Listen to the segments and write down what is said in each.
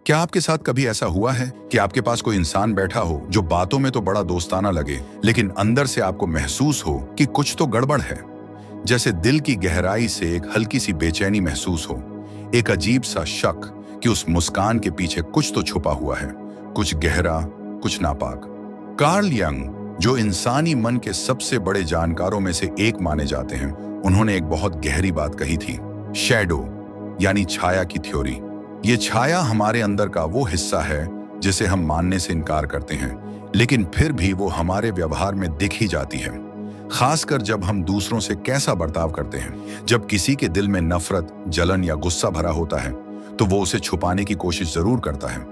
क्या आपके साथ कभी ऐसा हुआ है कि आपके पास कोई इंसान बैठा हो जो बातों में तो बड़ा दोस्ताना लगे, लेकिन अंदर से आपको महसूस हो कि कुछ तो गड़बड़ है? जैसे दिल की गहराई से एक हल्की सी बेचैनी महसूस हो, एक अजीब सा शक कि उस मुस्कान के पीछे कुछ तो छुपा हुआ है, कुछ गहरा, कुछ नापाक। कार्ल यंग, जो इंसानी मन के सबसे बड़े जानकारों में से एक माने जाते हैं, उन्होंने एक बहुत गहरी बात कही थी, शैडो यानी छाया की थ्योरी। ये छाया हमारे अंदर का वो हिस्सा है जिसे हम मानने से इनकार करते हैं, लेकिन फिर भी वो हमारे व्यवहार में दिख ही जाती है। खासकर जब हम दूसरों से कैसा बर्ताव करते हैं। जब किसी के दिल में नफरत, जलन या गुस्सा भरा होता है तो वो उसे छुपाने की कोशिश जरूर करता है,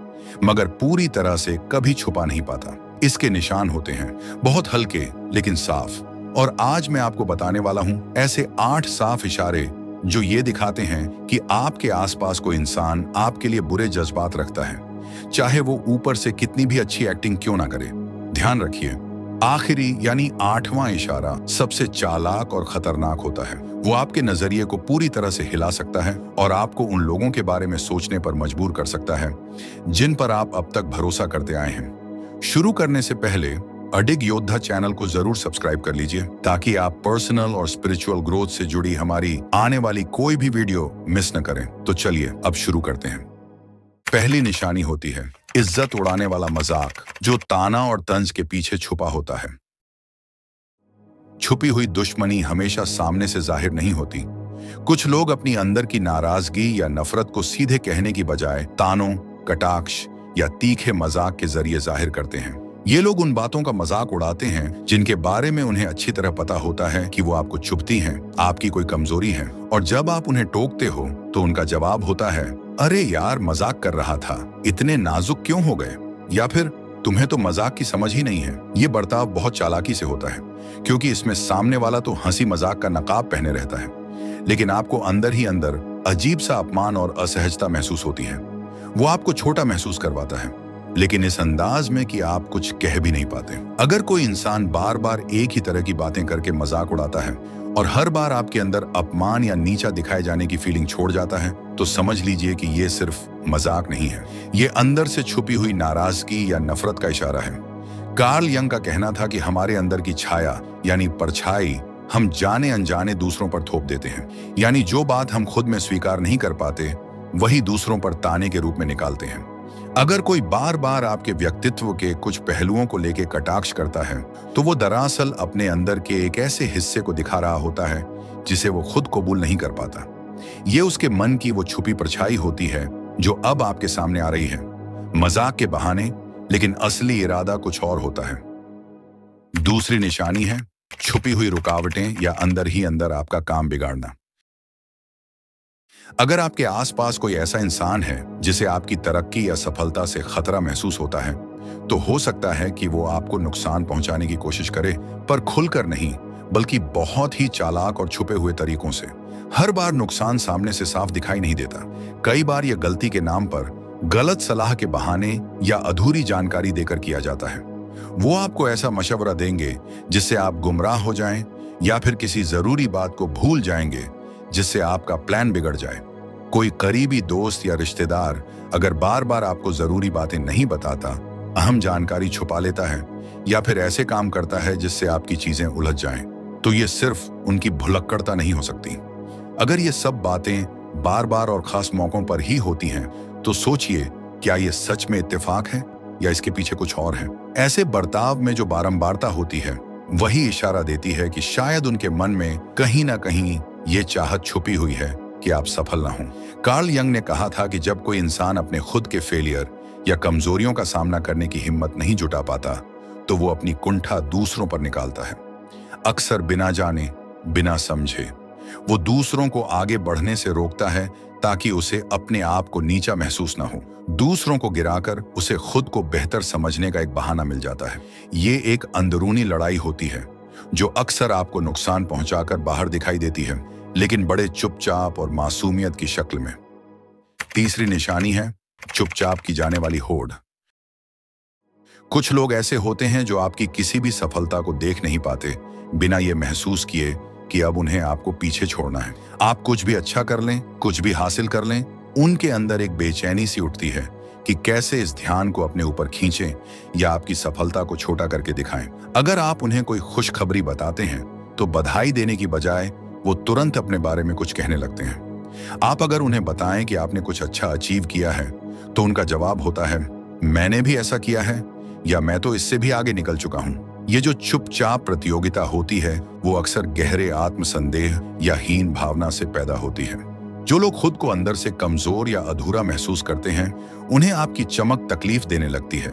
मगर पूरी तरह से कभी छुपा नहीं पाता। इसके निशान होते हैं, बहुत हल्के लेकिन साफ। और आज मैं आपको बताने वाला हूं ऐसे 8 साफ इशारे जो ये दिखाते हैं कि आपके आसपास कोई इंसान आपके लिए बुरे जज्बात रखता है, चाहे वो ऊपर से कितनी भी अच्छी एक्टिंग क्यों ना करे। ध्यान रखिए, आखिरी यानी 8वां इशारा सबसे चालाक और खतरनाक होता है। वो आपके नजरिए को पूरी तरह से हिला सकता है और आपको उन लोगों के बारे में सोचने पर मजबूर कर सकता है जिन पर आप अब तक भरोसा करते आए हैं। शुरू करने से पहले अडिग योद्धा चैनल को जरूर सब्सक्राइब कर लीजिए ताकि आप पर्सनल और स्पिरिचुअल ग्रोथ से जुड़ी हमारी आने वाली कोई भी वीडियो मिस न करें। तो चलिए अब शुरू करते हैं। पहली निशानी होती है इज्जत उड़ाने वाला मजाक, जो ताना और तंज के पीछे छुपा होता है। छुपी हुई दुश्मनी हमेशा सामने से जाहिर नहीं होती। कुछ लोग अपनी अंदर की नाराजगी या नफरत को सीधे कहने की बजाय तानों, कटाक्ष या तीखे मजाक के जरिए जाहिर करते हैं। ये लोग उन बातों का मजाक उड़ाते हैं जिनके बारे में उन्हें अच्छी तरह पता होता है कि वो आपको चुभती हैं, आपकी कोई कमजोरी है। और जब आप उन्हें टोकते हो तो उनका जवाब होता है, अरे यार मजाक कर रहा था, इतने नाजुक क्यों हो गए, या फिर तुम्हें तो मजाक की समझ ही नहीं है। ये बर्ताव बहुत चालाकी से होता है, क्योंकि इसमें सामने वाला तो हंसी मजाक का नकाब पहने रहता है, लेकिन आपको अंदर ही अंदर अजीब सा अपमान और असहजता महसूस होती है। वो आपको छोटा महसूस करवाता है, लेकिन इस अंदाज में कि आप कुछ कह भी नहीं पाते। अगर कोई इंसान बार बार एक ही तरह की बातें करके मजाक उड़ाता है और हर बार आपके अंदर अपमान या नीचा दिखाए जाने की फीलिंग छोड़ जाता है, तो समझ लीजिए कि ये सिर्फ मजाक नहीं है, ये अंदर से छुपी हुई नाराजगी या नफरत का इशारा है। कार्ल यंग का कहना था कि हमारे अंदर की छाया यानी परछाई हम जाने अनजाने दूसरों पर थोप देते हैं, यानी जो बात हम खुद में स्वीकार नहीं कर पाते वही दूसरों पर ताने के रूप में निकालते हैं। अगर कोई बार बार आपके व्यक्तित्व के कुछ पहलुओं को लेकर कटाक्ष करता है तो वो दरअसल अपने अंदर के एक ऐसे हिस्से को दिखा रहा होता है जिसे वो खुद कबूल नहीं कर पाता। ये उसके मन की वो छुपी परछाई होती है जो अब आपके सामने आ रही है, मजाक के बहाने, लेकिन असली इरादा कुछ और होता है। दूसरी निशानी है छुपी हुई रुकावटें या अंदर ही अंदर आपका काम बिगाड़ना। अगर आपके आसपास कोई ऐसा इंसान है जिसे आपकी तरक्की या सफलता से खतरा महसूस होता है, तो हो सकता है कि वो आपको नुकसान पहुंचाने की कोशिश करे, पर खुलकर नहीं, बल्कि बहुत ही चालाक और छुपे हुए तरीकों से। हर बार नुकसान सामने से साफ दिखाई नहीं देता। कई बार यह गलती के नाम पर, गलत सलाह के बहाने या अधूरी जानकारी देकर किया जाता है। वो आपको ऐसा मशवरा देंगे जिससे आप गुमराह हो जाएं, या फिर किसी जरूरी बात को भूल जाएंगे जिससे आपका प्लान बिगड़ जाए। कोई करीबी दोस्त या रिश्तेदार अगर बार बार आपको जरूरी बातें नहीं बताता, अहम जानकारी छुपा लेता है, या फिर ऐसे काम करता है जिससे आपकी चीजें उलझ जाएं, तो ये सिर्फ उनकी भुलक्कड़ता नहीं हो सकती। अगर ये सब बातें बार बार और खास मौकों पर ही होती हैं, तो सोचिए, क्या ये सच में इत्तेफाक है या इसके पीछे कुछ और है? ऐसे बर्ताव में जो बारंबारता होती है वही इशारा देती है कि शायद उनके मन में कहीं ना कहीं ये चाहत छुपी हुई है कि आप सफल ना हों। कार्ल यंग ने कहा था कि जब कोई इंसान अपने खुद के फेलियर या कमजोरियों का सामना करने की हिम्मत नहीं जुटा पाता, तो वो अपनी कुंठा दूसरों पर निकालता है। अक्सर बिना जाने, बिना समझे वो दूसरों को आगे बढ़ने से रोकता है ताकि उसे अपने आप को नीचा महसूस ना हो। दूसरों को गिराकर उसे खुद को बेहतर समझने का एक बहाना मिल जाता है। ये एक अंदरूनी लड़ाई होती है जो अक्सर आपको नुकसान पहुंचाकर बाहर दिखाई देती है, लेकिन बड़े चुपचाप और मासूमियत की शक्ल में। तीसरी निशानी है चुपचाप की जाने वाली होड़। कुछ लोग ऐसे होते हैं जो आपकी किसी भी सफलता को देख नहीं पाते बिना ये महसूस किए कि अब उन्हें आपको पीछे छोड़ना है। आप कुछ भी अच्छा कर लें, कुछ भी हासिल कर लें, उनके अंदर एक बेचैनी सी उठती है कि कैसे इस ध्यान को अपने ऊपर खींचें या आपकी सफलता को छोटा करके दिखाएं। अगर आप उन्हें कोई खुशखबरी बताते हैं तो बधाई देने की बजाय वो तुरंत अपने बारे में कुछ कहने लगते हैं। आप अगर उन्हें बताएं कि आपने कुछ अच्छा अचीव किया है तो उनका जवाब होता है, मैंने भी ऐसा किया है, या मैं तो इससे भी आगे निकल चुका हूं। ये जो चुपचाप प्रतियोगिता होती है वो अक्सर गहरे आत्मसंदेह या हीन भावना से पैदा होती है। जो लोग खुद को अंदर से कमजोर या अधूरा महसूस करते हैं उन्हें आपकी चमक तकलीफ देने लगती है,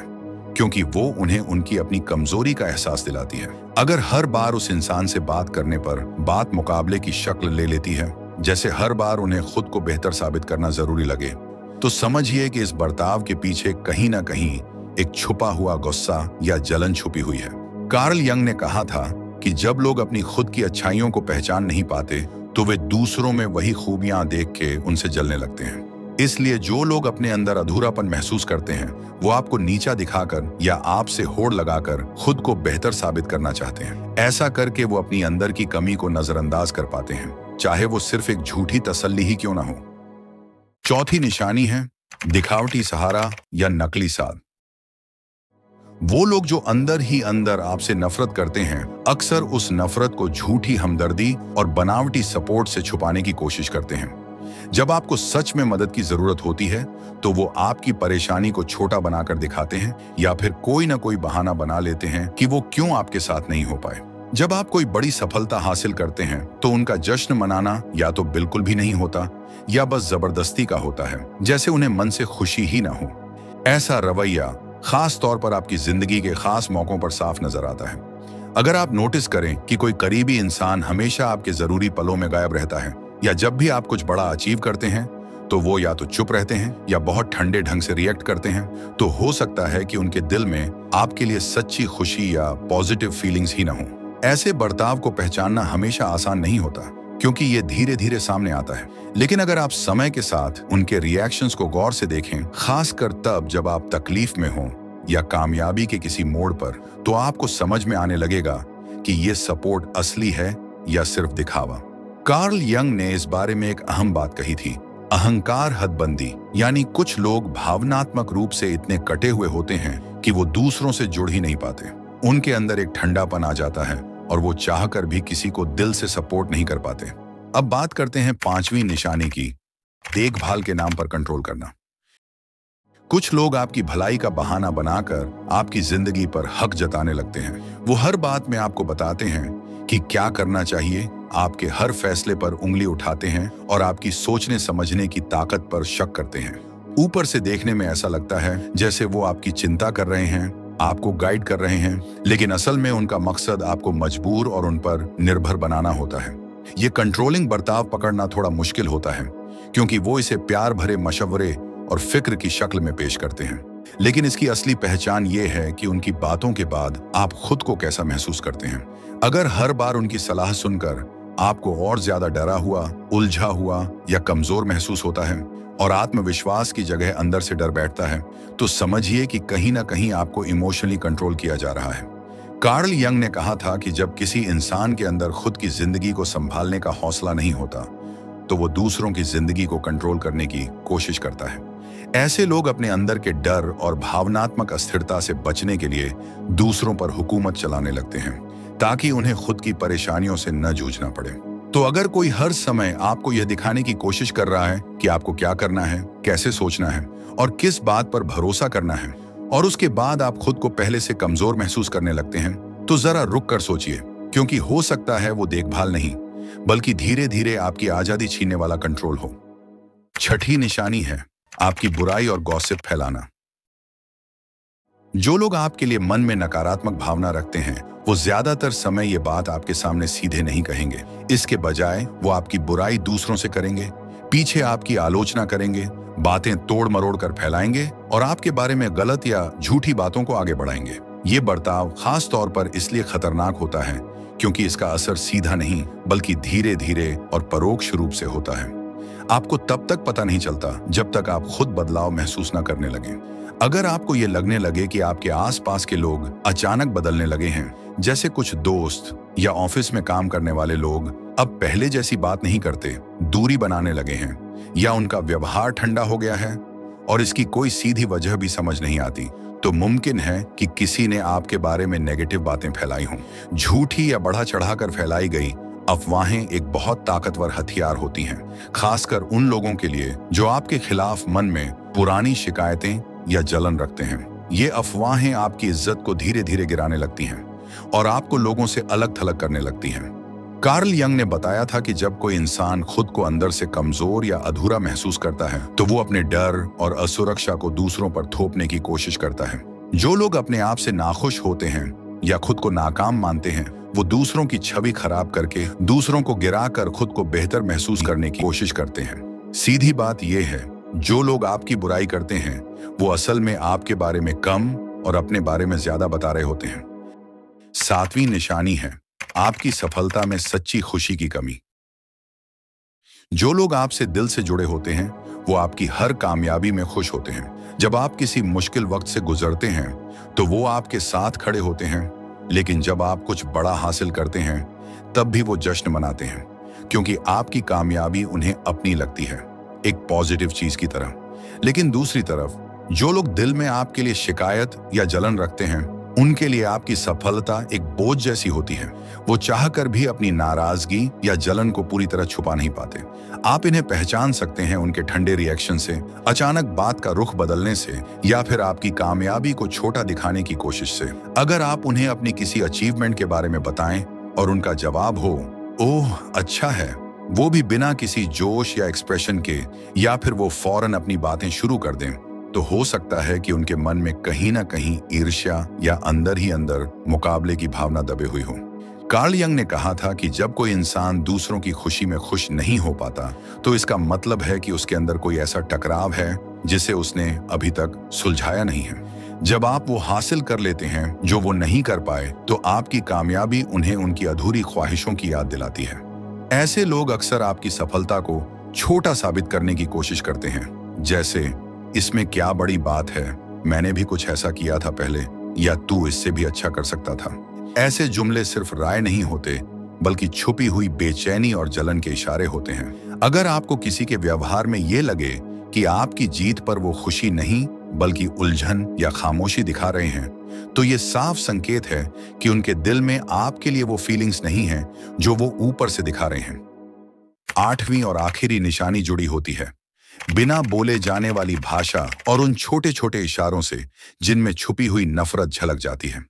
क्योंकि वो उन्हें उनकी अपनी कमजोरी का एहसास दिलाती है। अगर हर बार उस इंसान से बात करने पर बात मुकाबले की शक्ल ले लेती है, जैसे हर बार उन्हें खुद को बेहतर साबित करना जरूरी लगे, तो समझिए कि इस बर्ताव के पीछे कहीं ना कहीं एक छुपा हुआ गुस्सा या जलन छुपी हुई है। कार्ल यंग ने कहा था कि जब लोग अपनी खुद की अच्छाइयों को पहचान नहीं पाते तो वे दूसरों में वही खूबियां देख के उनसे जलने लगते हैं। इसलिए जो लोग अपने अंदर अधूरापन महसूस करते हैं वो आपको नीचा दिखाकर या आपसे होड़ लगाकर खुद को बेहतर साबित करना चाहते हैं। ऐसा करके वो अपनी अंदर की कमी को नजरअंदाज कर पाते हैं, चाहे वो सिर्फ एक झूठी तसल्ली ही क्यों ना हो। चौथी निशानी है दिखावटी सहारा या नकली साथ। वो लोग जो अंदर ही अंदर आपसे नफरत करते हैं अक्सर उस नफरत को झूठी हमदर्दी और बनावटी सपोर्ट से छुपाने की कोशिश करते हैं। जब आपको सच में मदद की जरूरत होती है तो वो आपकी परेशानी को छोटा बनाकर दिखाते हैं या फिर कोई ना कोई बहाना बना लेते हैं कि वो क्यों आपके साथ नहीं हो पाए। जब आप कोई बड़ी सफलता हासिल करते हैं तो उनका जश्न मनाना या तो बिल्कुल भी नहीं होता या बस जबरदस्ती का होता है, जैसे उन्हें मन से खुशी ही ना हो। ऐसा रवैया खास तौर पर आपकी जिंदगी के खास मौकों पर साफ नजर आता है। अगर आप नोटिस करें कि कोई करीबी इंसान हमेशा आपके जरूरी पलों में गायब रहता है या जब भी आप कुछ बड़ा अचीव करते हैं तो वो या तो चुप रहते हैं या बहुत ठंडे ढंग से रिएक्ट करते हैं, तो हो सकता है कि उनके दिल में आपके लिए सच्ची खुशी या पॉजिटिव फीलिंग्स ही ना हो। ऐसे बर्ताव को पहचानना हमेशा आसान नहीं होता क्योंकि ये धीरे धीरे सामने आता है, लेकिन अगर आप समय के साथ उनके रिएक्शंस को गौर से देखें, खासकर तब जब आप तकलीफ में हों या कामयाबी के किसी मोड़ पर, तो आपको समझ में आने लगेगा कि ये सपोर्ट असली है या सिर्फ दिखावा। कार्ल यंग ने इस बारे में एक अहम बात कही थी, अहंकार हदबंदी, यानी कुछ लोग भावनात्मक रूप से इतने कटे हुए होते हैं कि वो दूसरों से जुड़ ही नहीं पाते। उनके अंदर एक ठंडापन आ जाता है और वो चाहकर भी किसी को दिल से सपोर्ट नहीं कर पाते। अब बात करते हैं पांचवी निशानी की, देखभाल के नाम पर कंट्रोल करना। कुछ लोग आपकी भलाई का बहाना बनाकर आपकी जिंदगी पर हक जताने लगते हैं। वो हर बात में आपको बताते हैं कि क्या करना चाहिए, आपके हर फैसले पर उंगली उठाते हैं और आपकी सोचने समझने की ताकत पर शक करते हैं। ऊपर से देखने में ऐसा लगता है जैसे वो आपकी चिंता कर रहे हैं, आपको गाइड कर रहे हैं, लेकिन असल में उनका मकसद आपको मजबूर और उन पर निर्भर बनाना होता है। ये कंट्रोलिंग बर्ताव पकड़ना थोड़ा मुश्किल होता है क्योंकि वो इसे प्यार भरे मशवरे और फिक्र की शक्ल में पेश करते हैं, लेकिन इसकी असली पहचान ये है कि उनकी बातों के बाद आप खुद को कैसा महसूस करते हैं। अगर हर बार उनकी सलाह सुनकर आपको और ज्यादा डरा हुआ, उलझा हुआ या कमजोर महसूस होता है और आत्मविश्वास की जगह अंदर से डर बैठता है, तो समझिए कि कहीं ना कहीं आपको इमोशनली कंट्रोल किया जा रहा है। कार्ल यंग ने कहा था कि जब किसी इंसान के अंदर खुद की जिंदगी को संभालने का हौसला नहीं होता तो वो दूसरों की जिंदगी को कंट्रोल करने की कोशिश करता है। ऐसे लोग अपने अंदर के डर और भावनात्मक अस्थिरता से बचने के लिए दूसरों पर हुकूमत चलाने लगते हैं ताकि उन्हें खुद की परेशानियों से न जूझना पड़े। तो अगर कोई हर समय आपको यह दिखाने की कोशिश कर रहा है कि आपको क्या करना है, कैसे सोचना है और किस बात पर भरोसा करना है, और उसके बाद आप खुद को पहले से कमजोर महसूस करने लगते हैं, तो जरा रुक कर सोचिए, क्योंकि हो सकता है वो देखभाल नहीं बल्कि धीरे धीरे आपकी आजादी छीनने वाला कंट्रोल हो। छठी निशानी है आपकी बुराई और गॉसिप फैलाना। जो लोग आपके लिए मन में नकारात्मक भावना रखते हैं वो ज्यादातर समय ये बात आपके सामने सीधे नहीं कहेंगे। इसके बजाय वो आपकी बुराई दूसरों से करेंगे, पीछे आपकी आलोचना करेंगे, बातें तोड़ मरोड़ कर फैलाएंगे और आपके बारे में गलत या झूठी बातों को आगे बढ़ाएंगे। ये बर्ताव खास तौर पर इसलिए खतरनाक होता है क्योंकि इसका असर सीधा नहीं बल्कि धीरे धीरे और परोक्ष रूप से होता है। आपको तब तक पता नहीं चलता जब तक आप खुद बदलाव महसूस न करने लगें। अगर आपको ये लगने लगे कि आपके आसपास के लोग अचानक बदलने लगे हैं, जैसे कुछ दोस्त या ऑफिस में काम करने वाले लोग अब पहले जैसी बात नहीं करते, दूरी बनाने लगे हैं, या उनका व्यवहार ठंडा हो गया है, और इसकी कोई सीधी वजह भी समझ नहीं आती, तो मुमकिन है कि किसी ने आपके बारे में नेगेटिव बातें फैलाई हों। झूठी या बढ़ा चढ़ाकर फैलाई गई अफवाहें एक बहुत ताकतवर हथियार होती हैं, खासकर उन लोगों के लिए जो आपके खिलाफ मन में पुरानी शिकायतें या जलन रखते हैं। ये अफवाहें आपकी इज्जत को धीरे धीरे गिराने लगती हैं और आपको लोगों से अलग थलग करने लगती हैं। कार्ल यंग ने बताया था कि जब कोई इंसान खुद को अंदर से कमजोर या अधूरा महसूस करता है तो वो अपने डर और असुरक्षा को दूसरों पर थोपने की कोशिश करता है। जो लोग अपने आप से नाखुश होते हैं या खुद को नाकाम मानते हैं, वो दूसरों की छवि खराब करके दूसरों को गिराकर खुद को बेहतर महसूस करने की कोशिश करते हैं। सीधी बात यह है, जो लोग आपकी बुराई करते हैं वो असल में आपके बारे में कम और अपने बारे में ज्यादा बता रहे होते हैं। 7वीं निशानी है आपकी सफलता में सच्ची खुशी की कमी। जो लोग आपसे दिल से जुड़े होते हैं वो आपकी हर कामयाबी में खुश होते हैं। जब आप किसी मुश्किल वक्त से गुजरते हैं तो वो आपके साथ खड़े होते हैं, लेकिन जब आप कुछ बड़ा हासिल करते हैं तब भी वो जश्न मनाते हैं, क्योंकि आपकी कामयाबी उन्हें अपनी लगती है, एक पॉजिटिव चीज की तरह। लेकिन दूसरी तरफ जो लोग दिल में आपके लिए शिकायत या जलन रखते हैं, उनके लिए आपकी सफलता एक बोझ जैसी होती है। वो चाहकर भी अपनी नाराजगी या जलन को पूरी तरह छुपा नहीं पाते। आप इन्हें पहचान सकते हैं उनके ठंडे रिएक्शन से, अचानक बात का रुख बदलने से, या फिर आपकी कामयाबी को छोटा दिखाने की कोशिश से। अगर आप उन्हें अपनी किसी अचीवमेंट के बारे में बताएं और उनका जवाब हो, ओह अच्छा है, वो भी बिना किसी जोश या एक्सप्रेशन के, या फिर वो फौरन अपनी बातें शुरू कर दें, तो हो सकता है कि उनके मन में कहीं ना कहीं ईर्ष्या या अंदर ही अंदर मुकाबले की भावना दबे हुई हो। कार्ल यंग ने कहा था कि जब कोई इंसान दूसरों की खुशी में खुश नहीं हो पाता तो इसका मतलब है कि उसके अंदर कोई ऐसा टकराव है जिसे उसने अभी तक सुलझाया नहीं है। जब आप वो हासिल कर लेते हैं जो वो नहीं कर पाए, तो आपकी कामयाबी उन्हें उनकी अधूरी ख्वाहिशों की याद दिलाती है। ऐसे लोग अक्सर आपकी सफलता को छोटा साबित करने की कोशिश करते हैं, जैसे इसमें क्या बड़ी बात है, मैंने भी कुछ ऐसा किया था पहले, या तू इससे भी अच्छा कर सकता था। ऐसे जुमले सिर्फ राय नहीं होते, बल्कि छुपी हुई बेचैनी और जलन के इशारे होते हैं। अगर आपको किसी के व्यवहार में ये लगे कि आपकी जीत पर वो खुशी नहीं बल्कि उलझन या खामोशी दिखा रहे हैं, तो ये साफ संकेत है कि उनके दिल में आपके लिए वो फीलिंग्स नहीं है जो वो ऊपर से दिखा रहे हैं। 8वीं और आखिरी निशानी जुड़ी होती है बिना बोले जाने वाली भाषा और उन छोटे छोटे इशारों से जिनमें छुपी हुई नफरत झलक जाती है।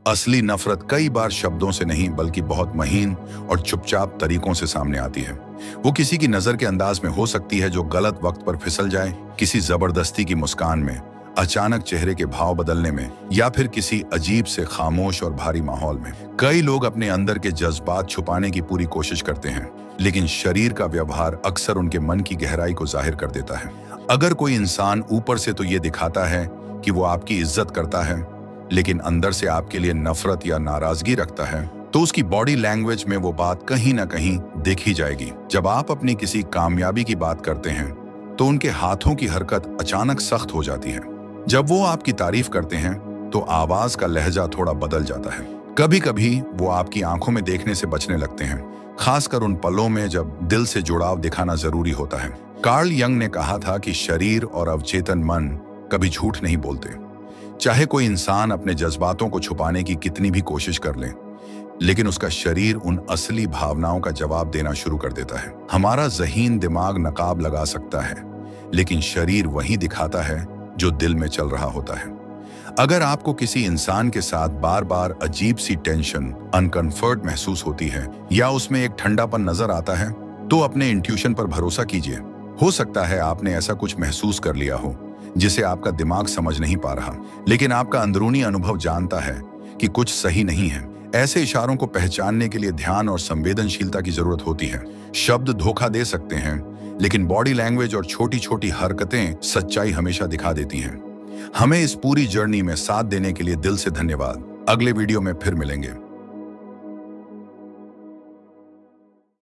असली नफरत कई बार शब्दों से नहीं बल्कि बहुत महीन और चुपचाप तरीकों से सामने आती है। वो किसी की नजर के अंदाज में हो सकती है जो गलत वक्त पर फिसल जाए, किसी जबरदस्ती की मुस्कान में, अचानक चेहरे के भाव बदलने में, या फिर किसी अजीब से खामोश और भारी माहौल में। कई लोग अपने अंदर के जज्बात छुपाने की पूरी कोशिश करते हैं, लेकिन शरीर का व्यवहार अक्सर उनके मन की गहराई को जाहिर कर देता है। अगर कोई इंसान ऊपर से तो ये दिखाता है कि वो आपकी इज्जत करता है, लेकिन अंदर से आपके लिए नफरत या नाराजगी रखता है, तो उसकी बॉडी लैंग्वेज में वो बात कहीं ना कहीं दिख ही जाएगी। जब आप अपनी किसी कामयाबी की बात करते हैं तो उनके हाथों की हरकत अचानक सख्त हो जाती है। जब वो आपकी तारीफ करते हैं तो आवाज का लहजा थोड़ा बदल जाता है। कभी कभी वो आपकी आंखों में देखने से बचने लगते हैं, खासकर उन पलों में जब दिल से जुड़ाव दिखाना जरूरी होता है। कार्ल यंग ने कहा था कि शरीर और अवचेतन मन कभी झूठ नहीं बोलते। चाहे कोई इंसान अपने जज्बातों को छुपाने की कितनी भी कोशिश कर ले, लेकिन उसका शरीर उन असली भावनाओं का जवाब देना शुरू कर देता है। हमारा ज़हीन दिमाग नकाब लगा सकता है, लेकिन शरीर वही दिखाता है जो दिल में चल रहा होता है। अगर आपको किसी इंसान के साथ बार बार अजीब सी टेंशन, अनकंफर्ट महसूस होती है, या उसमें एक ठंडापन नजर आता है, तो अपने इंट्यूशन पर भरोसा कीजिए। हो सकता है आपने ऐसा कुछ महसूस कर लिया हो जिसे आपका दिमाग समझ नहीं पा रहा, लेकिन आपका अंदरूनी अनुभव जानता है कि कुछ सही नहीं है। ऐसे इशारों को पहचानने के लिए ध्यान और संवेदनशीलता की जरूरत होती है। शब्द धोखा दे सकते हैं, लेकिन बॉडी लैंग्वेज और छोटी छोटी हरकतें सच्चाई हमेशा दिखा देती हैं। हमें इस पूरी जर्नी में साथ देने के लिए दिल से धन्यवाद। अगले वीडियो में फिर मिलेंगे।